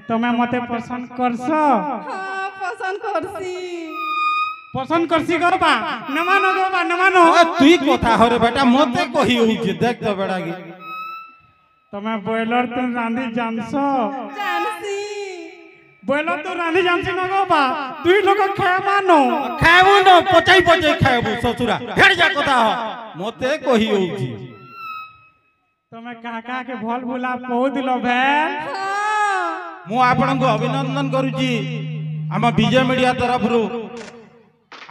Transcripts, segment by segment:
तुम्हें मते पसंद करस हाँ पसंद करसी पसंद करसी गो बा न मानो गो बा न मानो तुई कथा हरे बेटा मते कही होउचे देख तो बेटा की तुम्हें बॉयलर तू रांधी जानस जानसी बॉयलर तू रांधी जानसी न गो बा दुई लोग खाए मानो खाएबू न पचाई पचाई खाएबू ससुरा हेड जा कथा हो मते कही होउचे तुम्हें काका के भल भुला कहू दिलो भेल हाँ मु आपन को अभिनंदन करूची आम विजय मीडिया तरफ रु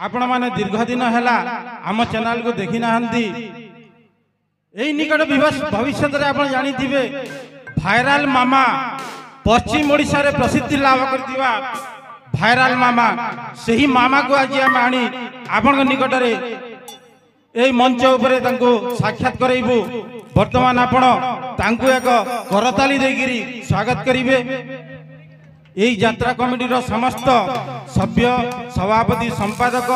आपण माने दीर्घ दिन हैला आम चैनल को देखि नाहंती एई निकट भविष्य रे आपण जानि थिबे भाइराल मामा पश्चिम ओडिशा रे प्रसिद्धि लाभ करथिबा भाइराल मामा सही मामा को आज हम आनी आपण निकट रे एई मंच उपरे तांको साक्षात करैबू वर्तमान आपण तांको एक करताली देगिरी स्वागत करिवे एई यात्रा कमिटी रो समस्त सभ्य सभापति संपादक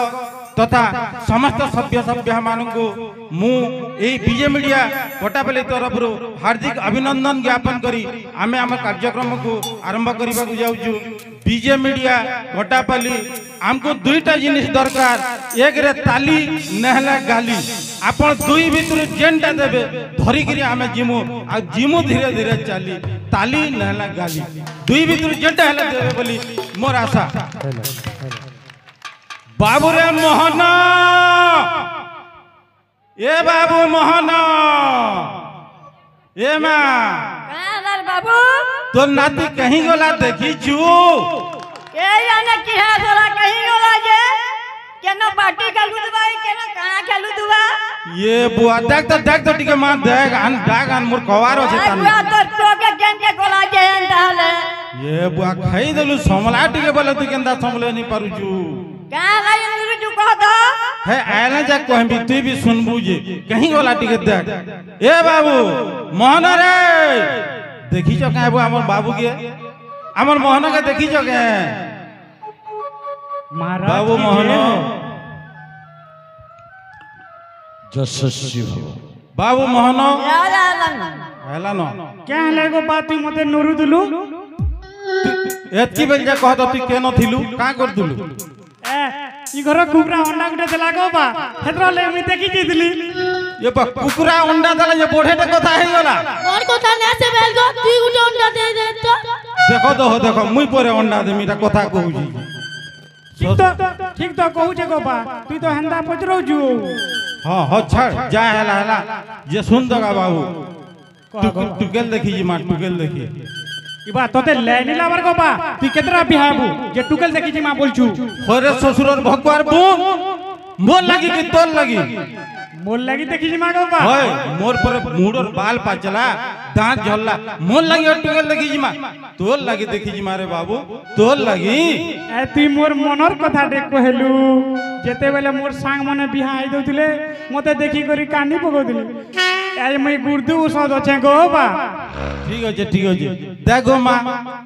तथा समस्त सभ्य मानू मु एई विजय मीडिया कोटापल्ली तरफ हार्दिक अभिनंदन ज्ञापन करी आमे आम कार्यक्रम को आरंभ करने को जाऊँ विजय मीडिया कोटापल्ली आमको दुईटा जिनिस दरकार एक रे ताली नहला गाली आपण दुई भितर जेनटा देबे धरिकी आमे जिमु आ जिमु धीरे धीरे चली ताली नहला गाली दुई भितर जेनटा हला देबे बोली मोर आशा बाबू रे मोहन ए बाबू मोहन ए माँ बाबू तो नाती कहीं गोला देखी चू ए याने की है थोड़ा कहीं गोला जे केनो पार्टी खेलु दुबाई केनो कहां खेलु दुबा ये बुआ देख तो टिके मां देख आन डाग आन मोर कवारो से तान बुआ तो टोके गेन के गोला जे ताले ये बुआ खाई देलु समला टिके बोले तू केंदा समले नहीं पारुचू का लाई नुरु जु कह दो है आयला जा कहम भी तू भी सुनबू जे कहीं गोला टिके देख ए बाबू मोहन रे देखी छ का हमर बाबू के हमर मोहन के देखी छ के महाराज बाबू की मोहन जय। जसस्वी भव बाबू मोहन राजा लन हैला न क्या हले गो बात तू मते नुरु दुलु एतकी बेल जा कहत तू के न थिलु का कर दुलु ए ई घर कुकरा अंडा गुटे देला गो बा हेतरा ले मी देखि जितली ये बा कुकुरा अंडा दला ये बोढेटे कथा हे गला मोर কথা না সে বেল গো তুই গুটে অন্ডা দে দে তো देखो मुई परे अंडा दे मीटा कथा कहूजी ठीक तो कहू छे गो बा तू तो हंदा पचरो जू हां हो छाड़ जा हैला ये सुन दगा बाबू टुकेल देखी जी मां टुकेल देखी ई बा तोते लेनी लावर गो बा तू केतरा बिहाबू जे टुकल देखि जी मां बोलछु होरे ससुरर भगवार बू मोर लगी कि तोल लगी मोल लगी देखि जी मां गो बा होय मोर पर मुड़र बाल पाचला दांत झल्ला मोर लगी और टुकेल देखी जी मां तोल लगी देखी जी मारे बाबू तोल लगी ए तू मोर मनर कथा दे कहलु जेते बेले मोर सांग मने बिहा आइ दउतिले मते देखि करी कानी पगोदिले ए मई गुर्दू सद छे गो बा ठीक है देखो मां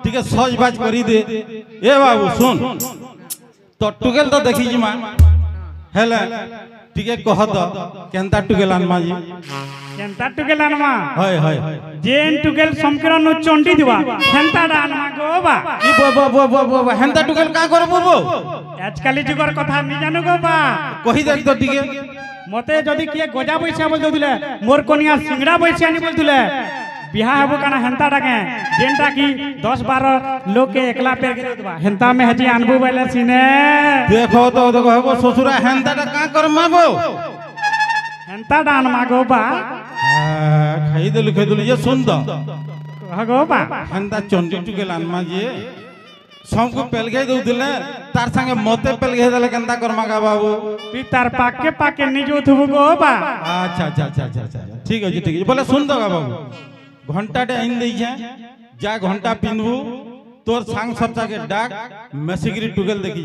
ठीक है सज बाज करी दे ए बाबू सुन तो टुकेल तो देखी जी मां हेले ठीक है कह दो केनता टुकेल आनमा जी केनता टुकेल आनमा हाय जेन टुकेल समकरण नु चंडी दिवा हेनता आनमा गो बा ई बो हेनता टुकेल का करबो बो आजकल जुगर कथा नि जानु गो बा कहि देख तो ठीक है मते जदी किए गजा बैसा बोल दउदिले मोर कोनिया सिंगड़ा बैसा नि बोलदुले बिहा हबो काना हेनता डाके जेनटा की 10 12 लोग के एकला पेर गिरे दबा हेनता में हजी अनबु बैले सिने देखो हबो ससुरा हेनता का कर माबो हेनता डान मागो बा खाई देलु ये सुन दो हगो बा हेनता चंडी टुकेल आनमा जी सबको पेलगे दउदिले तार संगे मते पेलगे देले केनता कर मागा बाबू तू तार पाके निजो थुबु गो बा अच्छा ठीक है बोले सुन दगा बाबू घंटा टे इन दई जा घंटा पिनबू तोर सांग सबटा के डाक मेसिगिरी टुगल देखी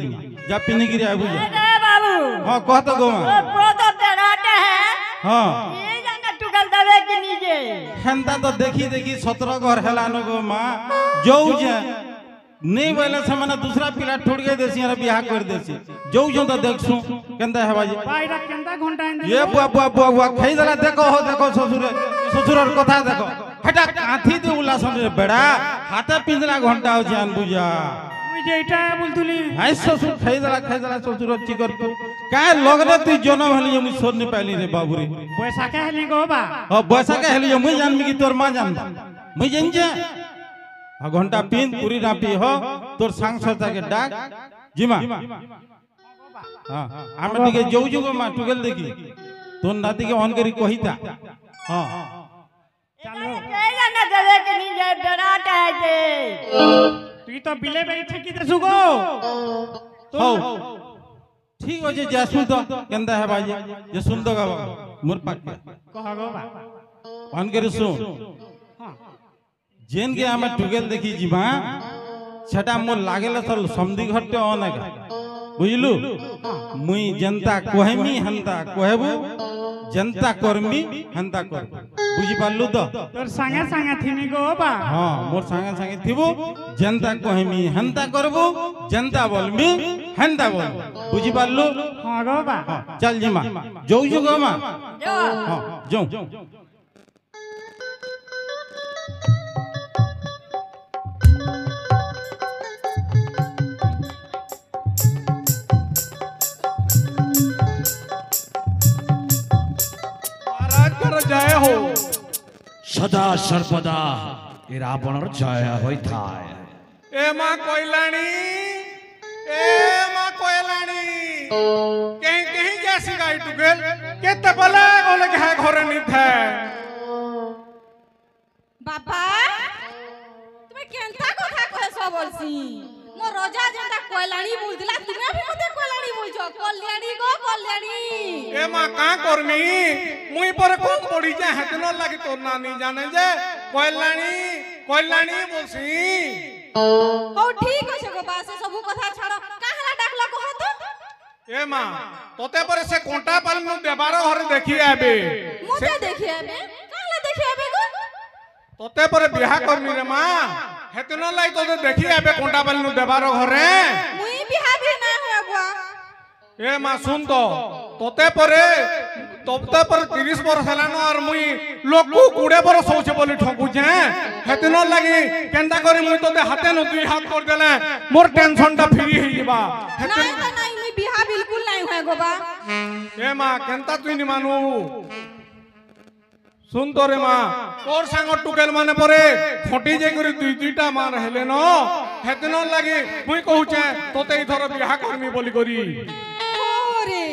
जा पिनगिरी आबू जा ए बाबू हां कह तो गो ओ प्रोतो तेराटे है हां ये जाने टुकल दबे कि नीचे हेंता तो देखी 17 घर हेला न गो मां जो जे नहीं बोले से माने दूसरा पिला ठोड़ के देसी रे बियाह कर देसी जो तो देखसु केंदा हेबा जी पाइरा केंदा घंटा इन ये बुआ खाई दला देखो ससुर ससुरर कथा देखो হেটা কাঁথি দে উলাসন রে বেড়া হাতে পিঁধলা ঘন্টা হচ্ছে আনবুজা মুই যে এটা বলতুলি হাই শ্বশুর খাইদেলা শ্বশুর চিকর কায় লগরে তুই জনম হলি মুই সরনি পাইলি রে বাবুরে বৈশাখে হেলি গো বা ও বৈশাখে হলি মুই জানবি কি তোর মা জানবা মুই জানছে ঘন্টা পিন পুরি রাপি হ তোর সাংসদাকে ডাক জিমা হ্যাঁ আমি দিকে যাও যাও মা টুকেল দেখি তোর নাতিকে অন করি কহিতা হ্যাঁ কে জানে দেবে कि नहीं जे डराता है जे তুই তো বিলে বেঠে কি দেসু গো হও ঠিক আছে যা শুন তো কেনতা হে ভাই যে শুন তো গাবা মোর পাক কহ গো বা অন করি শুন হ্যাঁ जेन के आमे टुगेल देखी जीवा सेटा मोर लागेला सब समधी घरटे अनेगा बुझलु मुई जनता कोहेमी हंता कोहेबु जनता कर्मी हंता कर बुझी पालु तो তোর সঙ্গে সঙ্গে থিনি গো বা हां मोर संगे संगे थिबु जनता कोहेमी हंता करबु जनता बोलमी हंता बोल बुझी पालु হ্যাঁ গো বা चल जीमा जो जो गो मा जो हां जो जय हो सदा सर्वदा ए रावणर जय होई थाय ए मां कोइलाणी कहीं कहीं जैसी गाई टुकेल केते बले ओले के है घरे निथे बापा তুমি কেনতা কথা কইছ বলছি মো রোজা যেটা কয়লানি বলদিলা তুমি भी মতে কয়লানি বলছো কল্যাণী গো কল্যাণী ए मां का करमी मुई पर कम पड़ी जा हतनो लागी तो नानी जाने जे कोइलाणी बोलसी हो ठीक আছে গো বাস সব কথা ছাড়ো কাহলা ডাকলা কহ তো ए मां तोते पर से कोंटा पालन देबार घरे देखि आबे মতে দেখি আবে কাহলা দেখি আবে গো तोते पर बियाह करनी रे मां हेतनो लाई तोते देखि आबे कोंटा पालन देबार घरे মুই বিহা भी না হবো ए मां सुन तो तोते पर 30 वर्ष हेलानो और मुई लोकू 20 वर्ष होछे बोली ठकू जे हेतनो लागि केंदा करी मुई तोते हाथे न दुई हाथ कर देले मोर टेंशन टा फ्री होई जीबा नहीं तो नहीं मुई बिहा बिल्कुल नहीं होए गो बा ए मां केंता तुई नि मानु सुन तो रे मां तोर संग टुकेल माने परे खटी जे करी दुई दुईटा मार हेले न हेतनो लागि मुई कहू छे तोते इधर बियाह करमी बोली करी ओरे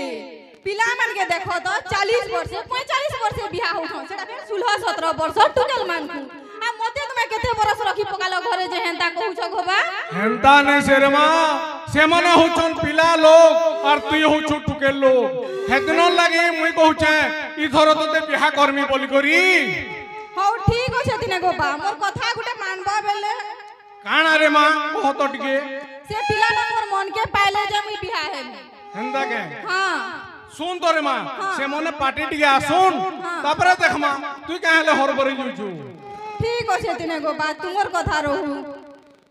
पिला मन के देखो तो 40 वर्ष 45 वर्ष बिहा होथो सेटा फेर 16 17 वर्ष टुकेल मान को आ मते तुमे केते बरस रखी पकालो घरे जे हेंता कहू छ गोबा हेंता ने से रे मां से मने होछन पिला लोग और तुई होछु टुकेल लोग हेतनो लागि मुई कहू छे इधर तोते बियाह करमी बोली करी हो ठीक আছে দিনে গোবা মোর কথা গুটে মানবা বেলে काना रे मां कह तो टिके से पिला मोर मन के पाइले जे मुई बिहा हेमी हेंदा के हां सुन तो रे मां से मने पार्टी टिके आसुन तापरे देख मां तुई काहेले हरबरी जुजु ठीक আছে দিনে গোবা तुमर কথা रहू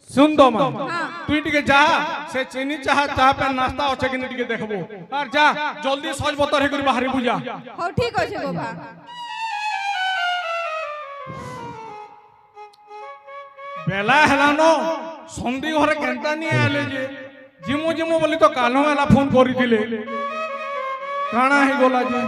सुन दो मां हां तुई टिके जा से चीनी चाह पे नाश्ता होछे कि टिके देखबो और जा जल्दी सज बतर हे करी बाहरी बुझा हो ठीक আছে গোবা बेला हेलानो संदी घरे केंता नि आले जे जिमु जिमु बोली तो कालो वाला फोन करी दिले काना हे गोला जे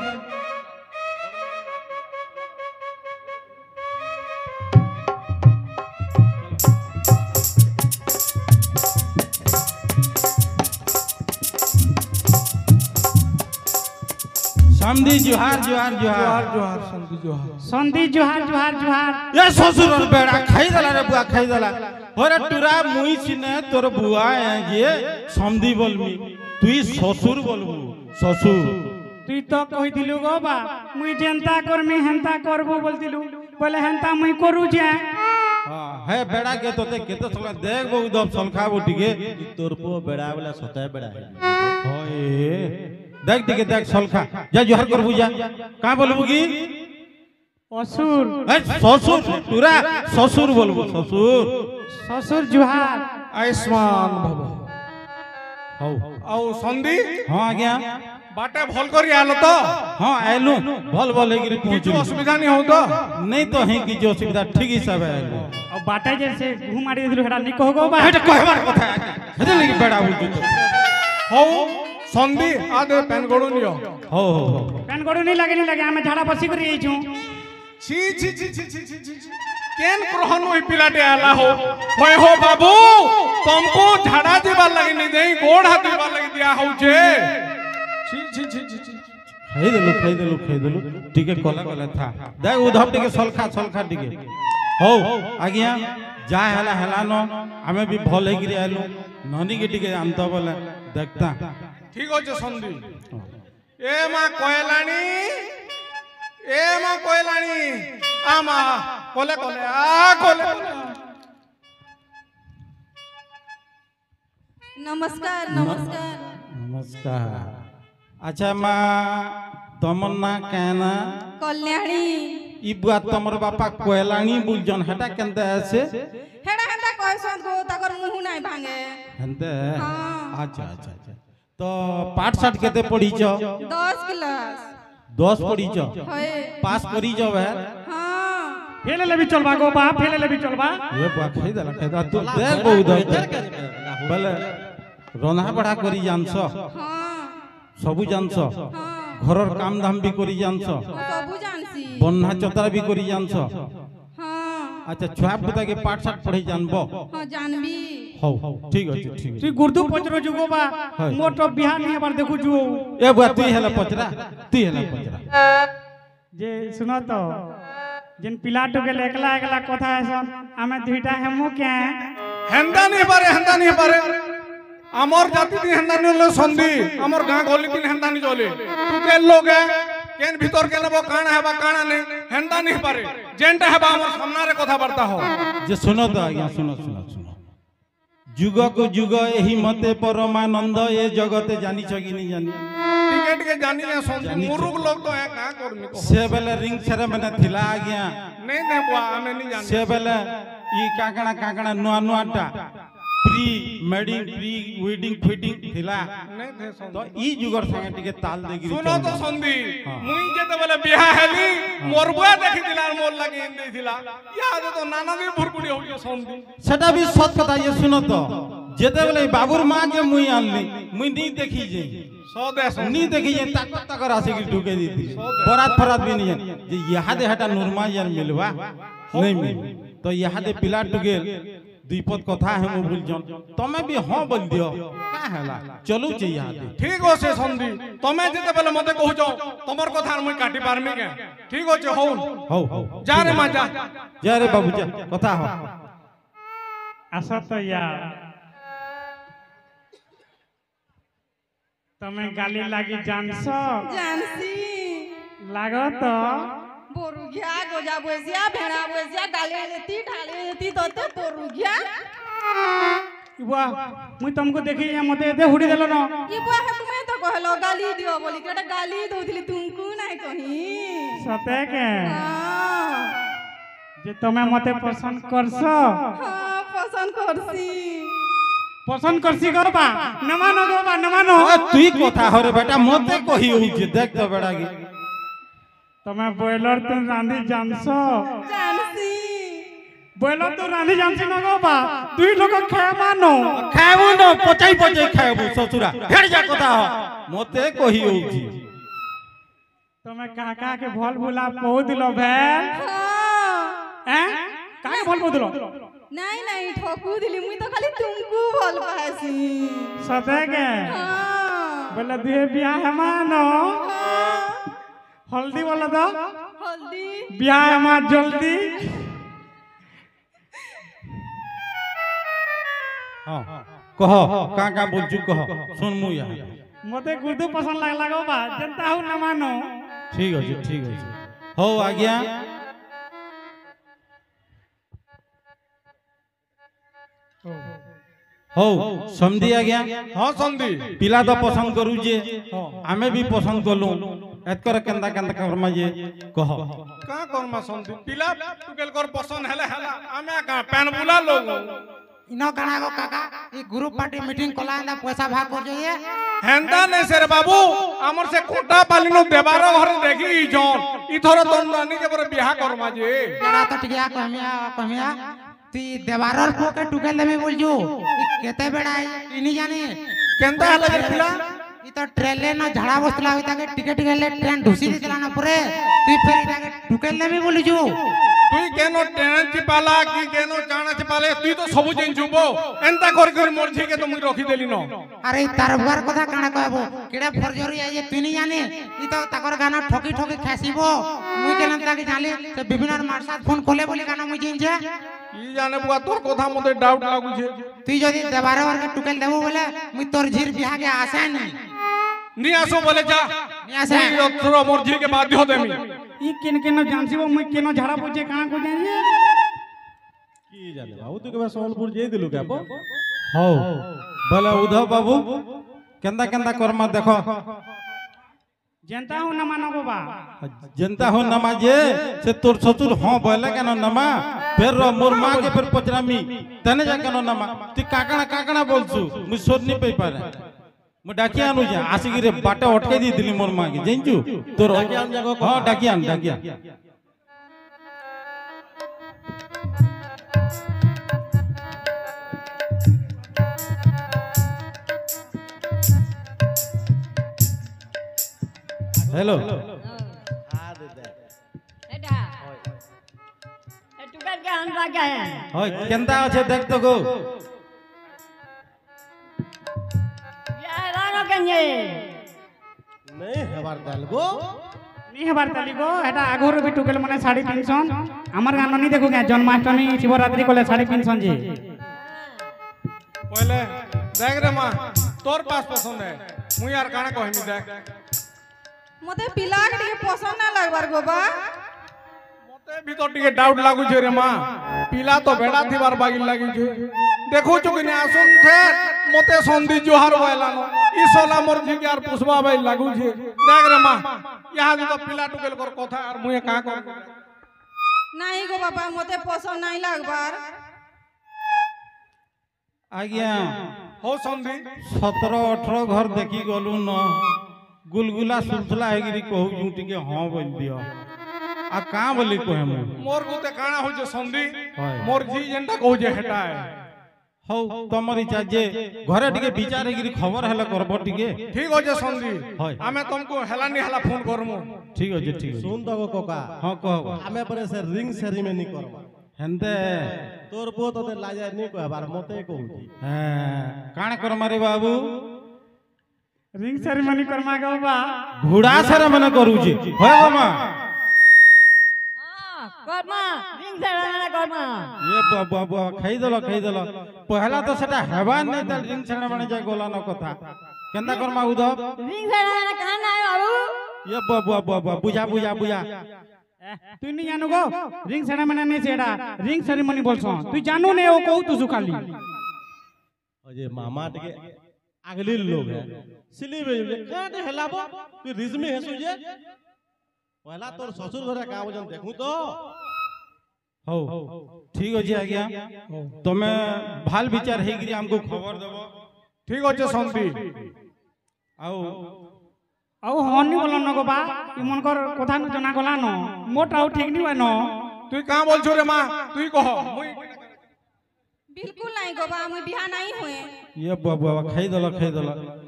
समधी जुहार जुहार जुहार जोहार संदी जोहार সন্ধি জোহার জোহার জোহার ये ससुर और बेड़ा खाई दला रे बुआ खाई दला होरे टुरा मुई सिने तोर बुआ है जे समधी बोलमी तुई ससुर बोलबू ससुर তুই তো কইদিলু গো বা মুই যেনতা করমি হেনতা করবো বলদিলু বলে হেনতা মুই করু যে हां है बेड़ा के तोते केते सला देख बहु दम सलखा बोटिके तोर पो बेड़ा वाला सताय बेड़ा है होए देख टिके देख सलखा जा जुहार करबू जा का बोलबू की অসুর ससुर टुरा ससुर बोलबू ससुर শ্বশুর জোহার आयुष्मान भव ହଉ ଆଉ ସନ୍ଧି ହଁ ଆଜ୍ଞା ବାଟେ ଭଲ କରି ଆଲ ତ ହଁ ଆଇଲୁ ଭଲ ଭଲ ହେଇକିରି କିଛି ପହଞ୍ଚିଲୁ ଅସୁବିଧା नहीं हो तो नहीं तो ହିଁ କିଛି ଅସୁବିଧା ଠିକ ହିସାବେ ଆଇଲୁ ଆଉ ବାଟେ ଯେ ସେ ଘୁ ମାରି ଦେଇଥିଲୁ ସେଟା ନି କହ ବା ଏଇଟା କହିବାର କଥା ହେତେ ଲାଗି ବେଡା ବୁଝୁ ତ ହଉ ସନ୍ଧି ଆ ଦେ ପେନ୍ ଗୋଡ଼ ନିଅ ହଉ ହଉ ହଉ ପ୍ୟାନ୍ ଗଡୁ ନି ଲାଗେ ଆମେ ଝାଡା ବସି କରି ଯାଇଛୁ छी छी छी छी छी छी छी केन ग्रहण होई पिलाटे आला हो होय हो बाबू तुमको झाड़ा जीवार लगी नहीं देई गोड़ हाथ जीवार लगी दिया हो जे छी छी छी छी छी ଖାଇଦେଲୁ ଟିକେ କଲା କଲା ଥା ଦେख ଉଧବ ଟିକେ ସଲଖା ଟିକେ ହଉ ଆଜ୍ଞା ଯା ହେଲା ନ ଆମେ ବି ଭଲ ହେଇକିରି ଆଇଲୁ ନନି के ଟିକେ ଆନତ ବୋଲେ ଦେଖତା ठीक होचे संधि ए मां कोयलानी आ मां कोले कोले आ कोले नमस्कार नमस्कार अच्छा माँ तमर ना कहना कल्याणी ई बुआ तमर बापा कोयलानी बुलजन हटा केनते ऐसे हेडा हेडा कहसन गो तकर मुंह नाही भांगे हंते हाँ। अच्छा तो पाठ साठ केते पढ़ी छ 10 क्लास 10 पढ़ी छ होए पास करी जब है हां फेले ले भी चलबा गो बा फेले ले भी चलबा ये बुआ खाई तू देख बहुत बोले रंधा बड़ा करी जानछ हां सबु जानछ हां घरर काम धाम भी करी जानछ सबु जानसी बन्हा चतरा भी करी जानछ हां अच्छा छुआ पुता के पाठ साठ पढ़ी जानबो हां जानबी हौ ठीक अछि তুই গুরদু পচরো যুগো বা মোর তো বিহা নি এবার দেখু জু ए बुआ तू हेला पचरा যে শুনো তো যেন পিলাটো গেলে একলা কথা আছন আমি দুইটা হেমু কে हेंदा नहीं पारे अमर जाति दिन हेंदा नहीं ले संधि अमर गां गली दिन हेंदा नहीं चले तू के लोग है केन भीतर के नबो काना है बा काना नहीं हेंदा नहीं पारे जेंटा है बा अमर सामना रे कथा वार्ता हो जे सुनो तो आज्ञा सुनो जुग को जुग एही मते परमानंद ए जगते जानी छ कि नहीं जानी टिकट के जानी है संधि मुरुग लोग तो है का करनी को से बेले रिंग सेरेमनी थिला आज्ञा नहीं बुआ हमें नहीं जानी से बेले ई काकणा नुआ टा प्री वेडिंग फिटिंग थिला नहीं थे संधि तो ई जुगर संगे टिके ताल देगिरी सुनो तो संधि मुई जेते बेले बिहा हेली मोर बुआ देखि दिला मोर लगी इन देथिला याद तो नाना भी भुरकुड़ी हो संधि सेटा भी सत कथा ये सुनो तो जेते बेले बाबूर मां के मुई आनली मुई नहीं देखी जे सो दे नहीं देखी जे तक राशि की ढुके दी थी बरात भी नहीं है जे यहाँ दे हटा नुरमा यार मिलवा नहीं मिल तो यहाँ दे पिला टुगे दीपत कथा है मो भूल जन तमे भी हां बोल दियो का हैला चलू जे यहाँ दे ठीक हो से संधि तमे जेते बेले मते कहू जो तमर कथा मुई काटी पारमी के ठीक हो छे हो जा रे मां जा रे बाबू जा कथा हो आशा तो यार तमे गाली लागी जानसी लागो तो बोरुगिया गोजा बोसिया भेड़ा बोसिया गाली देती ढाली देती तो बोरुगिया बुआ मुई तुमको देखी मते दे हुडी देलो न ई बुआ है तुम्हें तो कहलो गाली दियो बोली केटा गाली दउथिली तुमको नाही कहीं सते के हां जे तमे मते पसंद करसो हां पसंद करसी गो बा न मानो तुई कथा हो रे बेटा मते कही हो जे देख तो बेटा की तमे बॉयलर तो रांधी जानसो जानसी बॉयलर तो रांधी जानसी न गो बा तुई लोग खाएबो न पचाई खाएबो ससुरा हेड जा कथा हो मते कही हो जी तमे काका के भल भुला कहू दिलो भेल हैं काहे भल कहू दिलो नहीं ठोकू दिली मुई तो खाली तुमको भल पासी सते के हां बोले दुहे बियाह है मानो हल्दी बोला दो हल्दी बियाह है मां जल्दी हां कहो का बोलजू कहो सुन मु यहाँ मते गुर्दू पसंद लागो बा जनता हूं न मानो ठीक है हो आज्ञा हो समझी आज्ञा हां संधि पिला तो पसंद करू जे हमें भी पसंद करलू एतकर केंदा कर्मा जे कह का कर्मा संधि पिला टुकेल कर पसंद हेला हमें का पेन बुला लोग इनो काना गो काका ई ग्रुप पार्टी मीटिंग कला ना पैसा भाग कर जाइए हेंदा नहीं से रे बाबू हमर से कोटा पालिनो देबार घर देखी जन इथर तो नानी के पर बियाह करमा जे जरा तो टिया कहमिया ती देवारर को के टुके लेबे बोल जो केते बेड़ा इनी जाने केंता हला रे पिला ई तो ट्रेन ना झाड़ा बसला होता के टिकट ले ट्रेन ढुसी दिला ना परे तू फिर इटा के टुके लेबे बोल जो তুই কেন ট্রেন চিপালা কি কেন চানা চিপালে তুই তো সবু জিন যুবো এন্তা করে করে মোর ঝিকে তো মুই রখি দেলি ন अरे तार बुआर कथा काना कहबो केडे फरजरी आए तू नहीं जाने ई तो ताकर गाना ठकी ठकी खासिबो मुई केन ताके जाले से विभिन्न मारसात फोन कोले बोली गाना मुई जिन जे কি জানে বুয়া তোর কথা মতে ডাউট লাগুছে তুই যদি দেবারে বার के टुकेल देबो बोले मुई तोर झिर बिहा के आसे नहीं নি আসো বলে যা নি আসে। মুই তোর মোর ঝিকে বাধ্য দেমি ই কেন জানছিব মুই কেন ঝাড়া পড়ছে কানা কই জানি কি জানে বাবু তুই কেবে সম্বলপুর যাই দিলু কে হও বলে উদ্ধব বাবু কেন্দা কেন্দা কর্মা দেখো जनता हूं न मानो बाबा जनता हो नमा जे से तोर ससुर हां बोले केन नमा फिर रो मोर मां के फिर पचरामी तने जा केन नमा तू काकणा बोलछु मु सोर नहीं पई पारे मु डाकी आनु जा आसी रे बाटे अटके दी दिली मोर मां के जइनछु तोर डाकी आन जागो हां डाकी आन हेलो एटा ए टुकर के हनवा क्या है होय केंदा আছে देख तो गो ये रानो कन्ये नहीं हबार डालगो नी हबार तली गो एटा आगोर भी टुकेल माने 350 हमर गानो नी देखो क्या जन्माष्टमी शिवरात्रि कोले 350 जी पहले देख रे मां तोर पास पसंद है मुई यार काना कहमी देख मते पिला के ଟିକେ ପସନ୍ଦ ନା ଲାଗବାର ଗୋବା मते भी तो टिके डाउट लागु छे रे मां पिला तो बेडा थिबार बागी लागि छे देखो छु कि ने आसन थे मते संधि जोहार होइला न ई सोला मोर जी यार पुष्पा भाई लागु छे देख रे मां यहां जो पिला टुकेल कर कथा और मुए का कर नाही गो बाबा मते पसंद नाही लागबार आज्ञा हो संधि 17 18 घर देखी गलु न गुलगुला सुलसुला हेगिरी कहू जूटी के हां बोल दियो आ का बोली कहे मु मोर गुते काना हो जे संधि होय। मोर जी जेंटा कहू जे हेटा है हौ तमरी इच्छा जे घरे टिके विचार हेगिरी खबर हला करबो टिके ठीक हो जे संधि होय। हमें तुमको हेला नहीं हेला फोन करमु ठीक हो जे ठीक हो सुन तो कोका हां कहो आमे परे से रिंग सेरेमनी करबा हेंदे तोर पो तो लाजा नहीं कहबार मते कहूची हां काण कर मारे बाबू रिंग सेरेमनी करमा गो बा घोड़ा सेरेमनी करू छी होय गो मां हां कर्मा रिंग से कर्मा ये बाबा खाई दलो पहला तो सेटा हेबा नै त रिंग सेरेमनी जा गोला न कथा केंदा करमा उधब रिंग से कहां ना आरो ये बाबा बुझा तू नहीं जानो गो रिंग सेरेमनी नहीं सेडा रिंग सेरेमनी बोलछो तू जानो ने ओ कहू तू सुखाली अजे मामा टिके अगली लोग है सिली बे काटे हेलाबो तू रिजमी हेसु जे पहला तोर ससुर घरे का वजन देखू तो हौ ठीक हो जी आज्ञा तमे भाल विचार हेगिरी हमको खबर देबो ठीक हो जे संधि आउ आउ हनी बोलन न गो बा ई मन कर कथा न जना गला न मोट आउ ठीक नी बा न तुई का बोल छु रे मां तुई कह मुई बिल्कुल नहीं गोबा मुई बिहा नहीं हुए ये बाबा खाई दलो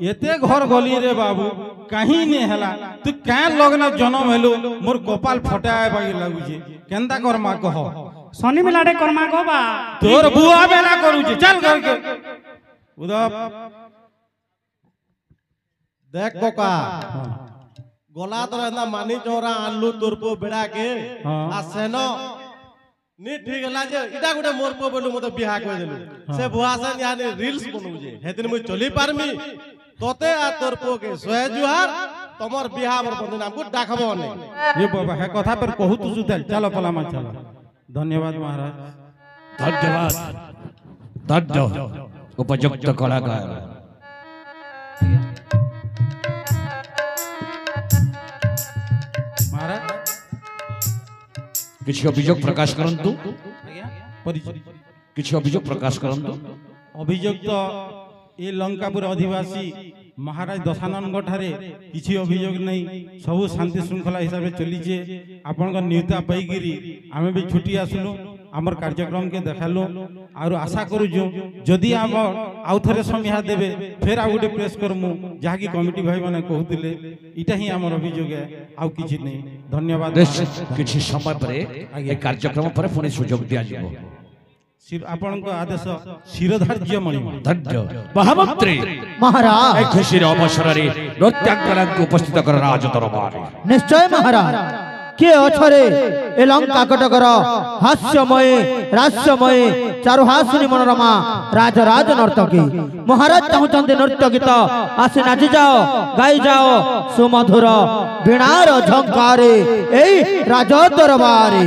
एते घर गली रे बाबू कहीं नहीं हला तू क्या लगना जन्म हेलु मोर कपाल फटाए बागी लागु छी केंदा करमा कह शनि मिलाडे करमा गो बा तोर बुआ बेला करू छी चल घर के उधर देख कोका गोला तो ना मानी चौरा आलू तोरपो बेड़ा के आ सेनो नी ठीक हला जे इटा गुटे मोर पो बोलू मते बिहा कर देलु से बुआसन यानी रील्स बनउ जे हेदिन मुई चली पारमी तोते आ तोर पो के सोए जुहार तमर बिहा बर बंदन हमको डाकबो ने ये बाबा है कथा पर कहू तू सुधल चलो पलामा चलो धन्यवाद महाराज धन्यवाद उपयुक्त कलाकार महाराज किसी अभियोग प्रकाश करंतु परिचय किछि अभियोग प्रकाश करंतु। अभियोग तो ये लंकापुर अधिवासी महाराज दशानन ठारे किसी अभियोग नहीं, सब शांति श्रृंखला हिसाब से चलीचे। आपण न्यूता पाईगिरी आमे भी छुट्टी आसलु, आमर कार्यक्रम के देखालु और आशा करूँ जदि आम आउ थे समय देवे फिर आ गोटे प्रेस करमु जहाँकि कमिटी भाई मैंने कहते इटा ही आमर अभियोग है, आउ किछि नहीं। धन्यवाद। किछि समय पर ए कार्यक्रम पर पुणी सुजोग दिया जिवो। आपन को आदेश शिरोधार्य मणि धन्य महामंत्री महाराज ए खुशीर अवसर रे नृत्यांगना को उपस्थित कर राज दरबार। निश्चय महाराज के अछरे ए लंका कटकर हास्यमय रास्यमय चारुहासिनी मनोरमा राजराज नर्तकी महाराज चाहते नृत्य गीत आसे नाची जाओ गाई जाओ सुमधुर वीणार झंकारे ए राज दरबारे।